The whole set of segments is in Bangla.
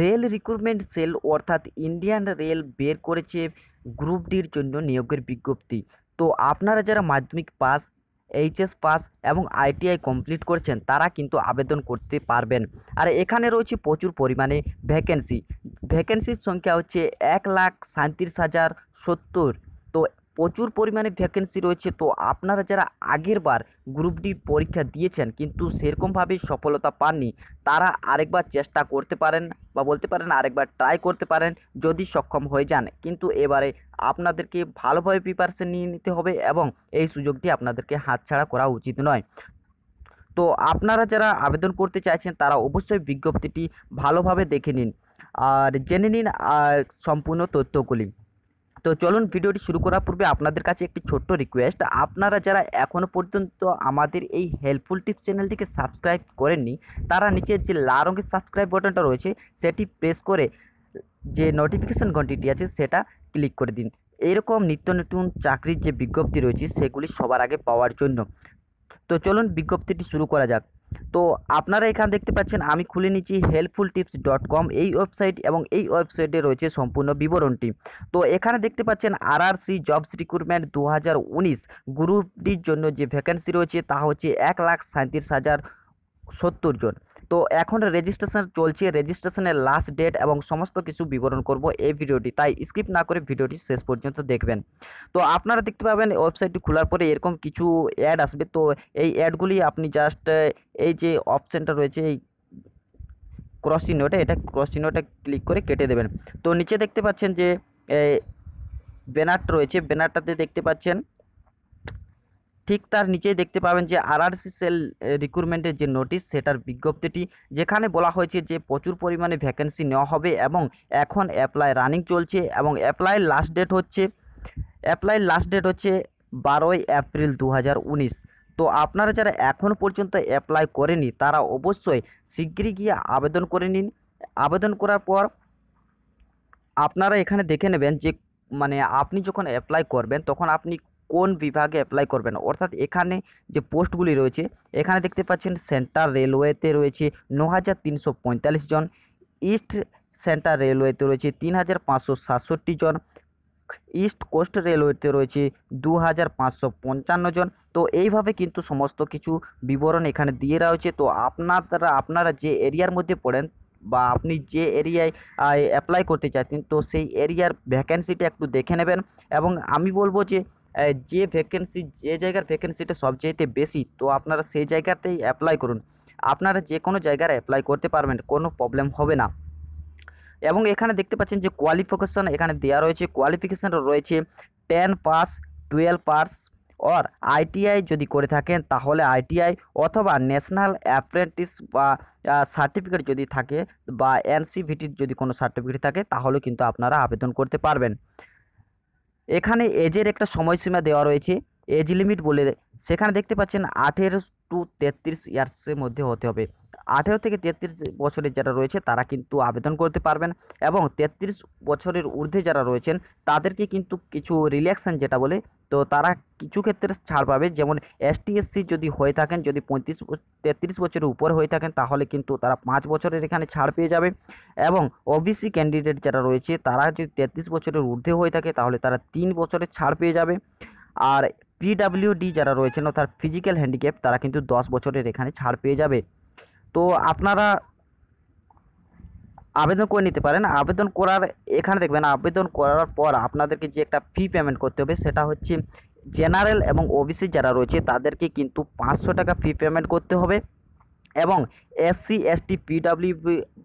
রেল রিক্রুটমেন্ট সেল অর্থাৎ ইন্ডিয়ান রেল বের করেছে গ্রুপ ডির জন্য নিয়োগের বিজ্ঞপ্তি। তো আপনারা যারা মাধ্যমিক পাস, এইচএস পাস এবং আইটিআই কমপ্লিট করেছেন তারা কিন্তু আবেদন করতে পারবেন। আর এখানে রয়েছে প্রচুর পরিমাণে ভ্যাকেন্সি। ভ্যাকেন্সির সংখ্যা হচ্ছে 1,37,070। তো প্রচুর পরিমাণে ভ্যাকেন্সি রয়েছে। তো আপনারা যারা আগের বার গ্রুপ ডি পরীক্ষা দিয়েছেন কিন্তু সেরকমভাবে সফলতা পাননি, তারা আরেকবার চেষ্টা করতে পারেন বা বলতে পারেন আরেকবার ট্রাই করতে পারেন যদি সক্ষম হয়ে যান। কিন্তু এবারে আপনাদেরকে ভালোভাবে প্রিপারেশন নিয়ে নিতে হবে এবং এই সুযোগটি আপনাদেরকে হাতছাড়া করা উচিত নয়। তো আপনারা যারা আবেদন করতে চাইছেন তারা অবশ্যই বিজ্ঞপ্তিটি ভালোভাবে দেখে নিন আর জেনে নিন সম্পূর্ণ তথ্যগুলি। তো চলুন ভিডিওটি শুরু করার পূর্বে আপনাদের কাছে একটি ছোট্ট রিকোয়েস্ট, আপনারা যারা এখনও পর্যন্ত আমাদের এই হেল্পফুল টিপস চ্যানেলটিকে সাবস্ক্রাইব করেননি তারা নিচের যে লাল রঙের সাবস্ক্রাইব বাটনটা রয়েছে সেটি প্রেস করে যে নোটিফিকেশান ঘন্টিটি আছে সেটা ক্লিক করে দিন এইরকম নিত্য নতুন চাকরির যে বিজ্ঞপ্তি রয়েছে সেগুলি সবার আগে পাওয়ার জন্য। তো চলুন বিজ্ঞপ্তিটি শুরু করা যাক। তো আপনারা এখানে দেখতে পাচ্ছেন আমি খুলে নিচ্ছি helpfultips.com এই ওয়েবসাইট এবং এই ওয়েবসাইটে রয়েছে সম্পূর্ণ বিবরণটি। তো এখানে দেখতে পাচ্ছেন আরআরসি জবস রিক্রুটমেন্ট 2019 গ্রুপ ডির জন্য যে ভ্যাকেন্সি রয়েছে তা হচ্ছে 1,37,070 জন। তো এখন রেজিস্ট্রেশন চলছে, রেজিস্ট্রেশনের লাস্ট ডেট এবং সমস্ত কিছু বিবরণ করব এই ভিডিওটি, তাই স্কিপ না করে ভিডিওটি শেষ পর্যন্ত দেখবেন। তো আপনারা দেখতে পাবেন ওয়েবসাইটটি খোলার পরে এরকম কিছু অ্যাড আসবে। তো এই অ্যাডগুলি আপনি জাস্ট এই যে অপশানটা রয়েছে এই ক্রস চিহ্নটা, এটা ক্রস চিহ্নটা ক্লিক করে কেটে দেবেন। তো নিচে দেখতে পাচ্ছেন যে ব্যানারটা রয়েছে, ব্যানারটাতে দেখতে পাচ্ছেন ঠিক তার নিচেই দেখতে পাবেন যে আরআরসি সেল রিক্রুটমেন্টের যে নোটিশ সেটার বিজ্ঞপ্তিটি, যেখানে বলা হয়েছে যে প্রচুর পরিমাণে ভ্যাকেন্সি নেওয়া হবে এবং এখন অ্যাপ্লাই রানিং চলছে এবং অ্যাপ্লাই লাস্ট ডেট হচ্ছে 12ই এপ্রিল 2019। তো আপনারা যারা এখনও পর্যন্ত অ্যাপ্লাই করেনি তারা অবশ্যই শীঘ্রই গিয়ে আবেদন করে নিন। আবেদন করার পর আপনারা এখানে দেখে নেবেন যে মানে আপনি যখন অ্যাপ্লাই করবেন তখন আপনি কোন বিভাগে অ্যাপ্লাই করবেন, অর্থাৎ এখানে যে পোস্টগুলি রয়েছে এখানে দেখতে পাচ্ছেন সেন্ট্রাল রেলওয়েতে রয়েছে 9,345 জন, ইস্ট সেন্ট্রাল রেলওয়েতে রয়েছে 3,567 জন, ইস্ট কোস্ট রেলওয়েতে রয়েছে 2,555 জন। তো এইভাবে কিন্তু সমস্ত কিছু বিবরণ এখানে দিয়ে রয়েছে। তো আপনারা যে এরিয়ার মধ্যে পড়েন বা আপনি যে এরিয়ায় অ্যাপ্লাই করতে চাইছেন তো সেই এরিয়ার ভ্যাকেন্সিটা একটু দেখে নেবেন এবং আমি বলবো যে যে জায়গার ভ্যাকেন্সিটা সবচেয়ে বেশি তো আপনারা সেই জায়গাতেই অ্যাপ্লাই করুন। আপনারা যে কোনো জায়গায় অ্যাপ্লাই করতে পারবেন, কোনো প্রবলেম হবে না। এবং এখানে দেখতে পাচ্ছেন যে কোয়ালিফিকেশন এখানে দেওয়া রয়েছে, কোয়ালিফিকেশন রয়েছে 10 পাস, 12 পাস অর আইটিআই যদি করে থাকেন তাহলে আইটিআই অথবা ন্যাশনাল অ্যাপ্রেন্টিস বা সার্টিফিকেট যদি থাকে বা এনসিভিটির যদি কোনো সার্টিফিকেট থাকে তাহলে কিন্তু আপনারা আবেদন করতে পারবেন। এখানে এজের একটা সময়সীমা দেওয়া রয়েছে, এজ লিমিট বলে সেখানে দেখতে পাচ্ছেন 18 টু 33 ইয়ার্সের মধ্যে হতে হবে। 18 থেকে 33 বছরের যারা রয়েছে তারা কিন্তু আবেদন করতে পারবেন এবং 33 বছরের ঊর্ধ্বে যারা রয়েছেন তাদেরকে কিন্তু কিছু রিল্যাক্সেশন যেটা বলে, তো তারা কিছু ক্ষেত্রে ছাড় পাবে। যেমন এসটি এসসি যদি হয়ে থাকেন, যদি 33 বছরের উপর হয়ে থাকেন তাহলে কিন্তু তারা 5 বছরের এখানে ছাড় পেয়ে যাবে এবং ওবিসি ক্যান্ডিডেট যারা রয়েছে তারা যদি 33 বছরের ঊর্ধ্বে হয়ে থাকে তাহলে তারা 3 বছরের ছাড় পেয়ে যাবে। আর পিডাব্লিউডি যারা রয়েছেন অর্থাৎ ফিজিক্যাল হ্যান্ডিক্যাপ তারা কিন্তু 10 বছরের এখানে ছাড় পেয়ে যাবে। তো আপনারা আবেদন করে নিতে পারেন। আবেদন করার এখানে দেখবেন আবেদন করার পর আপনাদেরকে যে একটা ফি পেমেন্ট করতে হবে সেটা হচ্ছে জেনারেল এবং ওবিসি যারা রয়েছে তাদেরকে কিন্তু 500 টাকা ফি পেমেন্ট করতে হবে এবং এসসি এসটি পিডাব্লিউ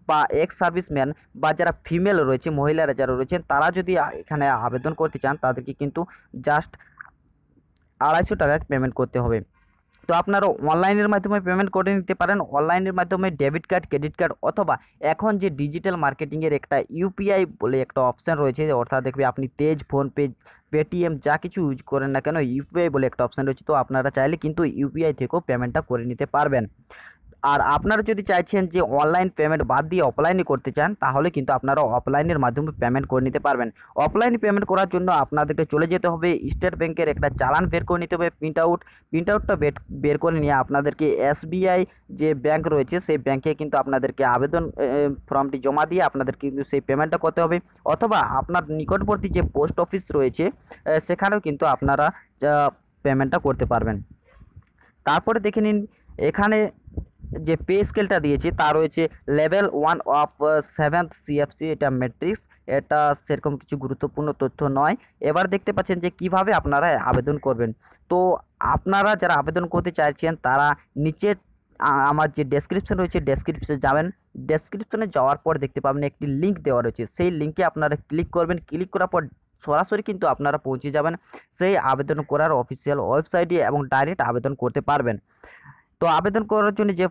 বা এক্স সার্ভিসম্যান বা যারা ফিমেল রয়েছে মহিলারা যারা রয়েছেন তারা যদি এখানে আবেদন করতে চান তাদেরকে কিন্তু জাস্ট 250 টাকা পেমেন্ট করতে হবে। তো আপনারা অনলাইনের মাধ্যমে পেমেন্ট করে নিতে পারেন, অনলাইনের মাধ্যমে ডেবিট কার্ড, ক্রেডিট কার্ড অথবা এখন যে ডিজিটাল মার্কেটিংয়ের একটা ইউপিআই বলে একটা অপশান রয়েছে, অর্থাৎ দেখবে আপনি তেজ, ফোনপে, পেটিএম যা কিছু ইউজ করেন না কেন ইউপিআই বলে একটা অপশান রয়েছে। তো আপনারা চাইলে কিন্তু ইউপিআই থেকেও পেমেন্টটা করে নিতে পারবেন। আর আপনারা যদি চাইছেন যে অনলাইন পেমেন্ট বাদ দিয়ে অফলাইনে করতে চান, তাহলে কিন্তু আপনারা অফলাইনের মাধ্যমে পেমেন্ট করে নিতে পারবেন। অফলাইনে পেমেন্ট করার জন্য আপনাদেরকে চলে যেতে হবে স্টেট ব্যাংকের একটা চালান বের করে নিতে হবে, প্রিন্ট আউটটা বের করে নিয়ে আপনাদেরকে এসবিআই যে ব্যাংক রয়েছে সেই ব্যাংকে কিন্তু আপনাদেরকে আবেদন ফর্মটি জমা দিয়ে আপনাদের কিন্তু সেই পেমেন্টটা করতে হবে, অথবা আপনার নিকটবর্তী যে পোস্ট অফিস রয়েছে সেখানেও কিন্তু আপনারা পেমেন্টটা করতে পারবেন। তারপরে দেখে নিন এখানে যে পে স্কেলটা দিয়েছি তা রয়েছে লেভেল 1 অফ 7th সিএফসি, এটা ম্যাট্রিক্স, এটা সেরকম কিছু গুরুত্বপূর্ণ তথ্য নয়। এবার দেখতে পাচ্ছেন যে কিভাবে আপনারা আবেদন করবেন। তো আপনারা যারা আবেদন করতে চাইছেন তারা নিচে আমার যে ডেসক্রিপশন রয়েছে ডেসক্রিপশনে যাবেন, ডেসক্রিপশনে যাওয়ার পর দেখতে পাবেন একটি লিঙ্ক দেওয়া রয়েছে, সেই লিঙ্কে আপনারা ক্লিক করবেন। ক্লিক করার পর সরাসরি কিন্তু আপনারা পৌঁছে যাবেন সেই আবেদন করার অফিসিয়াল ওয়েবসাইটে এবং ডাইরেক্ট আবেদন করতে পারবেন। তো আবেদন করার জন্য যে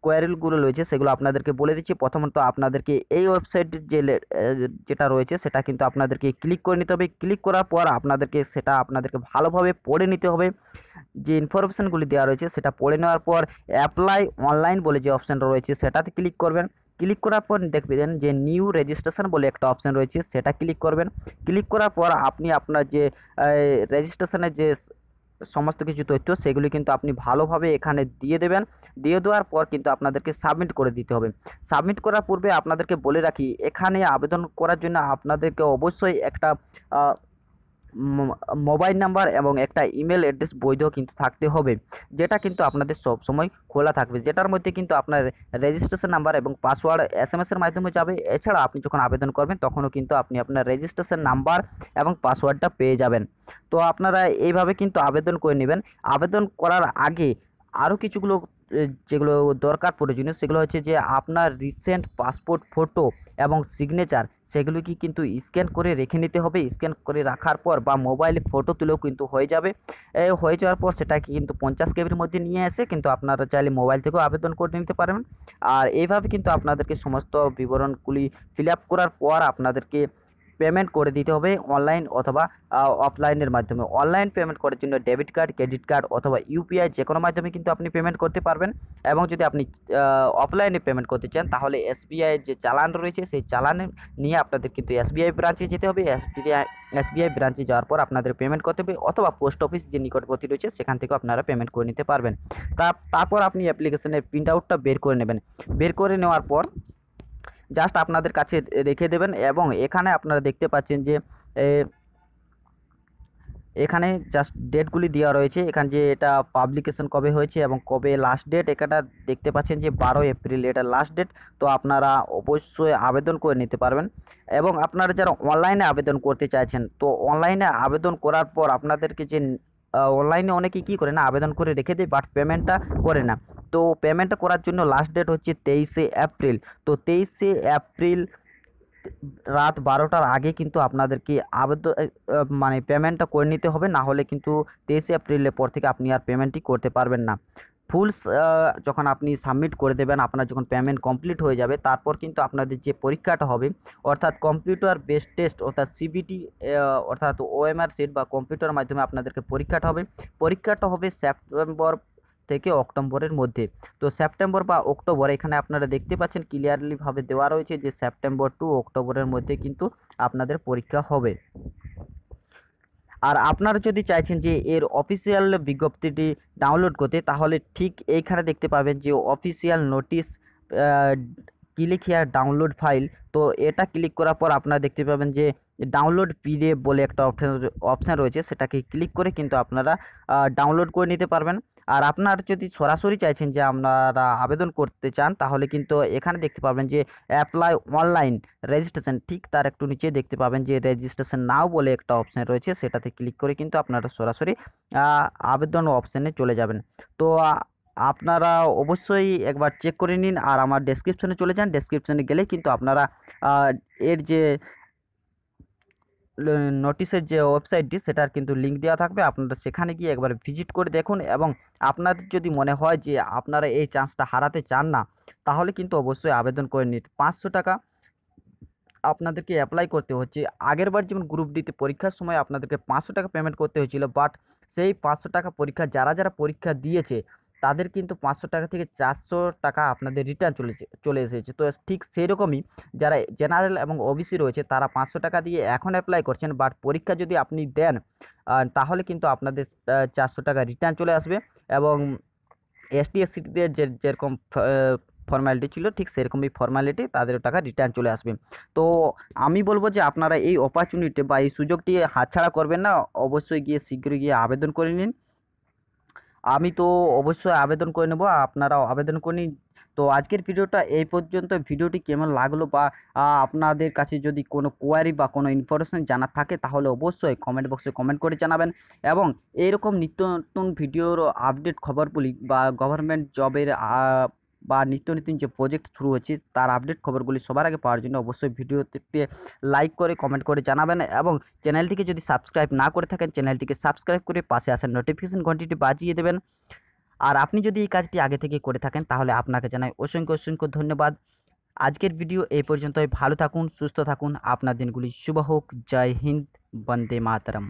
কোয়ারিগুলো রয়েছে সেগুলো আপনাদেরকে বলে দিচ্ছি। প্রথমত আপনাদেরকে এই ওয়েবসাইট যেটা রয়েছে সেটা কিন্তু আপনাদেরকে ক্লিক করে নিতে হবে। ক্লিক করার পর আপনাদেরকে ভালোভাবে পড়ে নিতে হবে। যে ইনফরমেশানগুলি দেওয়া রয়েছে সেটা পড়ে নেওয়ার পর অ্যাপ্লাই অনলাইন বলে যে অপশানটা রয়েছে সেটাতে ক্লিক করবেন। ক্লিক করার পর দেখবেন যে নিউ রেজিস্ট্রেশন বলে একটা অপশান রয়েছে, সেটা ক্লিক করবেন। ক্লিক করার পর আপনি আপনার যে রেজিস্ট্রেশনের যে সমস্ত কিছু তথ্য সেগুলি কিন্তু আপনি ভালোভাবে এখানে দিয়ে দেবেন। দিয়ে দেওয়ার পর কিন্তু আপনাদেরকে সাবমিট করে দিতে হবে। সাবমিট করার পূর্বে আপনাদেরকে বলে রাখি, এখানে আবেদন করার জন্য আপনাদেরকে অবশ্যই একটা মোবাইল নাম্বার এবং একটা ইমেল অ্যাড্রেস বৈধ কিন্তু থাকতে হবে, যেটা কিন্তু আপনাদের সব সময় খোলা থাকবে, যেটার মধ্যে কিন্তু আপনার রেজিস্ট্রেশন নাম্বার এবং পাসওয়ার্ড এসএমএসের মাধ্যমে যাবে। এছাড়া আপনি যখন আবেদন করবেন তখনও কিন্তু আপনি আপনার রেজিস্ট্রেশন নাম্বার এবং পাসওয়ার্ডটা পেয়ে যাবেন। তো আপনারা এইভাবে কিন্তু আবেদন করে নেবেন। আবেদন করার আগে আরও কিছুগুলো যেগুলো দরকার প্রয়োজনীয় সেগুলো হচ্ছে যে আপনার রিসেন্ট পাসপোর্ট ফটো এবং সিগনেচার সেগুলোকে কিন্তু স্ক্যান করে রেখে নিতে হবে। স্ক্যান করে রাখার পর বা মোবাইলে ফটো তুলেও কিন্তু হয়ে যাবে। হয়ে যাওয়ার পর সেটাকে কিন্তু 50 কেবির মধ্যে নিয়ে এসে কিন্তু আপনারা চাইলে মোবাইল থেকেও আবেদন করে নিতে পারবেন। আর এইভাবে কিন্তু আপনাদেরকে সমস্ত বিবরণগুলি ফিল আপ করার পর আপনাদেরকে পেমেন্ট করে দিতে হবে অনলাইন অথবা অফলাইনের মাধ্যমে। অনলাইন পেমেন্ট করার জন্য ডেবিট কার্ড, ক্রেডিট কার্ড অথবা ইউপিআই যে কোনো মাধ্যমে কিন্তু আপনি পেমেন্ট করতে পারবেন। এবং যদি আপনি অফলাইনে পেমেন্ট করতে চান তাহলে এসবিআই যে চালান রয়েছে সেই চালান নিয়ে আপনাদের কিন্তু এসবিআই ব্রাঞ্চে যেতে হবে। এসবিআই ব্রাঞ্চে যাওয়ার পর আপনাদের পেমেন্ট করতে হবে, অথবা পোস্ট অফিস যে নিকটবর্তী রয়েছে সেখান থেকেও আপনারা পেমেন্ট করে নিতে পারবেন। তারপর আপনি অ্যাপ্লিকেশনের প্রিন্ট আউটটা বের করে নেবেন। বের করে নেওয়ার পর জাস্ট আপনাদের কাছে রেখে দেবেন। এবং এখানে আপনারা দেখতে পাচ্ছেন যে এখানে জাস্ট ডেটগুলি দেওয়া রয়েছে, এখানে যে এটা পাবলিকেশন কবে হয়েছে এবং কবে লাস্ট ডেট, এটা দেখতে পাচ্ছেন যে 12 এপ্রিল এটা লাস্ট ডেট। তো আপনারা অবশ্যই আবেদন করে নিতে পারবেন। এবং আপনারা যারা অনলাইনে আবেদন করতে চাইছেন, তো অনলাইনে আবেদন করার পর আপনাদেরকে যে অনলাইনে অনেকে কী করে না, আবেদন করে রেখে দেয় বাট পেমেন্টটা করে না। তো পেমেন্টটা করার জন্য লাস্ট ডেট হচ্ছে 23শে এপ্রিল। তো 23শে এপ্রিল রাত 12টার আগে কিন্তু আপনাদেরকে মানে পেমেন্টটা করে নিতে হবে, না হলে কিন্তু 23শে এপ্রিলের পর থেকে আপনি আর পেমেন্টই করতে পারবেন না। যখন আপনি সাবমিট করে দেবেন, আপনার যখন পেমেন্ট কমপ্লিট হয়ে যাবে তারপর কিন্তু আপনাদের যে পরীক্ষাটা হবে অর্থাৎ কম্পিউটার বেসড টেস্ট অর্থাৎ সিবিটি অর্থাৎ ওএমআর সিট বা কম্পিউটারের মাধ্যমে আপনাদেরকে পরীক্ষাটা হবে সেপ্টেম্বর থেকে অক্টোবরের মধ্যে। তো সেপ্টেম্বর বা অক্টোবর এখানে আপনারা দেখতে পাচ্ছেন ক্লিয়ারলিভাবে দেওয়া রয়েছে যে সেপ্টেম্বর টু অক্টোবরের মধ্যে কিন্তু আপনাদের পরীক্ষা হবে। আর আপনারা যদি চাইছেন যে এর অফিসিয়াল বিজ্ঞপ্তিটি ডাউনলোড করতে, তাহলে ঠিক এইখানে দেখতে পাবেন যে official notice click here download file. তো এটা ক্লিক করার পর আপনারা দেখতে পাবেন যে ডাউনলোড পিডিএফ বলে একটা অপশান রয়েছে, সেটাকে ক্লিক করে কিন্তু আপনারা ডাউনলোড করে নিতে পারবেন। আর আপনার যদি সরাসরি চাইছেন যে আপনারা আবেদন করতে চান, তাহলে কিন্তু এখানে দেখতে পাবেন যে অ্যাপ্লাই অনলাইন রেজিস্ট্রেশন, ঠিক তার একটু নিচে দেখতে পাবেন যে রেজিস্ট্রেশন নাও বলে একটা অপশান রয়েছে, সেটাতে ক্লিক করে কিন্তু আপনারা সরাসরি আবেদন অপশানে চলে যাবেন। তো আপনারা অবশ্যই একবার চেক করে নিন। আর আমার ডেসক্রিপশনে চলে যান, ডেসক্রিপশনে গেলেই কিন্তু আপনারা এর যে নোটিশের যে ওয়েবসাইটটি সেটার কিন্তু লিঙ্ক দেওয়া থাকবে, আপনারা সেখানে গিয়ে একবার ভিজিট করে দেখুন। এবং আপনাদের যদি মনে হয় যে আপনারা এই চান্সটা হারাতে চান না, তাহলে কিন্তু অবশ্যই আবেদন করে নিন। 500 টাকা আপনাদেরকে অ্যাপ্লাই করতে হচ্ছে। আগেরবার যেমন গ্রুপ ডিতে পরীক্ষার সময় আপনাদেরকে 500 টাকা পেমেন্ট করতে হয়েছিল, বাট সেই 500 টাকা যারা পরীক্ষা দিয়েছে তাদের কিন্তু 500 টাকা থেকে 400 টাকা আপনাদের রিটার্ন চলে এসেছে। তো ঠিক সেরকমই যারা জেনারেল এবং ওবিসি রয়েছে তারা 500 টাকা দিয়ে এখন অ্যাপ্লাই করছেন, বাট পরীক্ষা যদি আপনি দেন তাহলে কিন্তু আপনাদের 400 টাকা রিটার্ন চলে আসবে। এবং এসটি এসসিদের যেরকম ফর্ম্যালিটি ছিল ঠিক সেরকমই ফর্ম্যালিটি তাদেরও টাকা রিটার্ন চলে আসবে। তো আমি বলবো যে আপনারা এই অপরচুনিটি বা এই সুযোগটি হাতছাড়া করবেন না, অবশ্যই গিয়ে শীঘ্রই গিয়ে আবেদন করে নিন। আমি তো অবশ্যই আবেদন করে নেব, আপনারাও আবেদন করে নিন। তো আজকের ভিডিওটা এই পর্যন্ত। ভিডিওটি কেমন লাগলো বা আপনাদের কাছে যদি কোনো কোয়ারি বা কোনো ইনফরমেশন জানার থাকে তাহলে অবশ্যই কমেন্ট বক্সে কমেন্ট করে জানাবেন। এবং এইরকম নিত্য নতুন ভিডিওর আপডেট খবরগুলি বা গভর্নমেন্ট জবের বা নিত্য নতুন যে প্রজেক্ট শুরু হচ্ছে তার আপডেট খবরগুলি সবার আগে পাওয়ার জন্য অবশ্যই ভিডিওতে লাইক করে কমেন্ট করে জানাবেন। এবং চ্যানেলটিকে যদি সাবস্ক্রাইব না করে থাকেন চ্যানেলটিকে সাবস্ক্রাইব করে পাশে আসা নোটিফিকেশন ঘন্টিটি বাজিয়ে দেবেন। আর আপনি যদি এই কাজটি আগে থেকে করে থাকেন তাহলে আপনাকে জানাই অসংখ্য অসংখ্য ধন্যবাদ। আজকের ভিডিও এই পর্যন্তই। ভালো থাকুন, সুস্থ থাকুন, আপনার দিনগুলি শুভ হোক। জয় হিন্দ, বন্দে মাতরম।